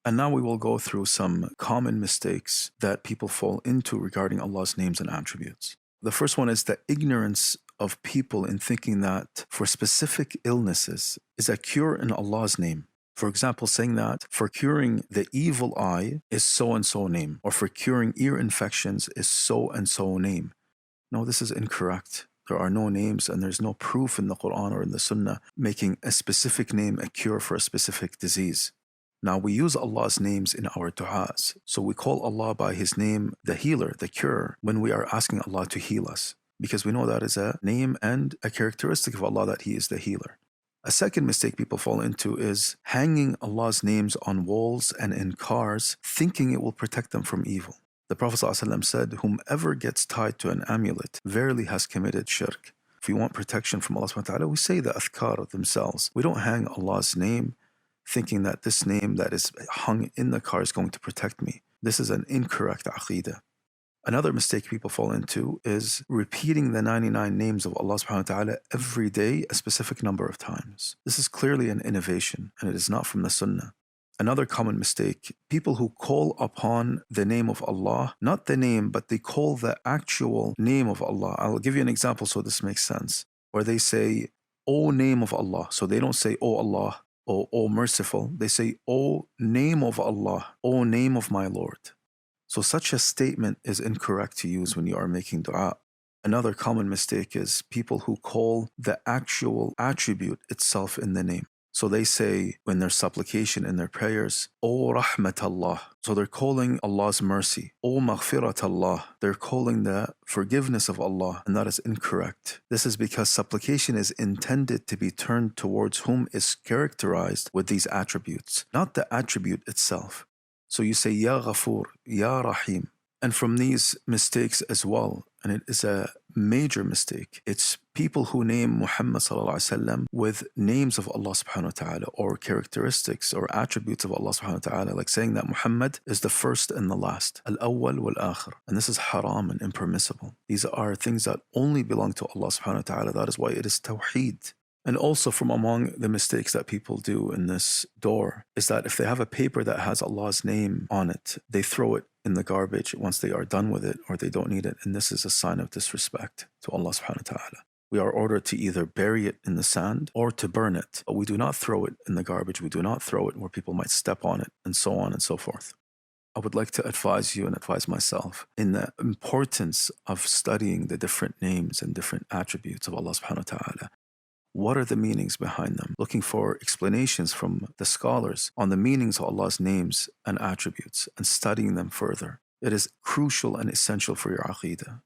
And now we will go through some common mistakes that people fall into regarding Allah's names and attributes. The first one is the ignorance of people in thinking that for specific illnesses is a cure in Allah's name. For example, saying that for curing the evil eye is so and so name, or for curing ear infections is so and so name. No, this is incorrect. There are no names and there's no proof in the Quran or in the Sunnah making a specific name a cure for a specific disease. Now, we use Allah's names in our du'as. So we call Allah by His name, the healer, the cure, when we are asking Allah to heal us, because we know that is a name and a characteristic of Allah that He is the healer. A second mistake people fall into is hanging Allah's names on walls and in cars, thinking it will protect them from evil. The Prophet ﷺ said, whomever gets tied to an amulet verily has committed shirk. If we want protection from Allah subhanahu wa ta'ala, we say the adhkar themselves. We don't hang Allah's name thinking that this name that is hung in the car is going to protect me. This is an incorrect aqeedah. Another mistake people fall into is repeating the 99 names of Allah subhanahu wa ta'ala every day a specific number of times. This is clearly an innovation and it is not from the Sunnah. Another common mistake, people who call upon the name of Allah, not the name, but they call the actual name of Allah. I'll give you an example so this makes sense. Where they say, O name of Allah. So they don't say, O Allah, O merciful. They say, O name of Allah, O name of my Lord. So such a statement is incorrect to use when you are making dua. Another common mistake is people who call the actual attribute itself in the name. So they say in their supplication, in their prayers, O Rahmat Allah. So they're calling Allah's mercy. O Maghfirat Allah. They're calling the forgiveness of Allah, and that is incorrect. This is because supplication is intended to be turned towards whom is characterized with these attributes, not the attribute itself. So you say, Ya Ghafoor, Ya Rahim. And from these mistakes as well, and it is a major mistake, it's people who name Muhammad sallallahu alaihi wasallam with names of Allah subhanahu wa ta'ala or characteristics or attributes of Allah subhanahu wa ta'ala, like saying that Muhammad is the first and the last, al-awwal wal-akhir. And this is haram and impermissible. These are things that only belong to Allah subhanahu wa ta'ala. That is why it is tawheed. And also from among the mistakes that people do in this door is that if they have a paper that has Allah's name on it, they throw it in the garbage once they are done with it or they don't need it. And this is a sign of disrespect to Allah subhanahu wa ta'ala. We are ordered to either bury it in the sand or to burn it, but we do not throw it in the garbage. We do not throw it where people might step on it and so on and so forth. I would like to advise you and advise myself in the importance of studying the different names and different attributes of Allah subhanahu wa ta'ala. What are the meanings behind them? Looking for explanations from the scholars on the meanings of Allah's names and attributes and studying them further. It is crucial and essential for your aqeedah.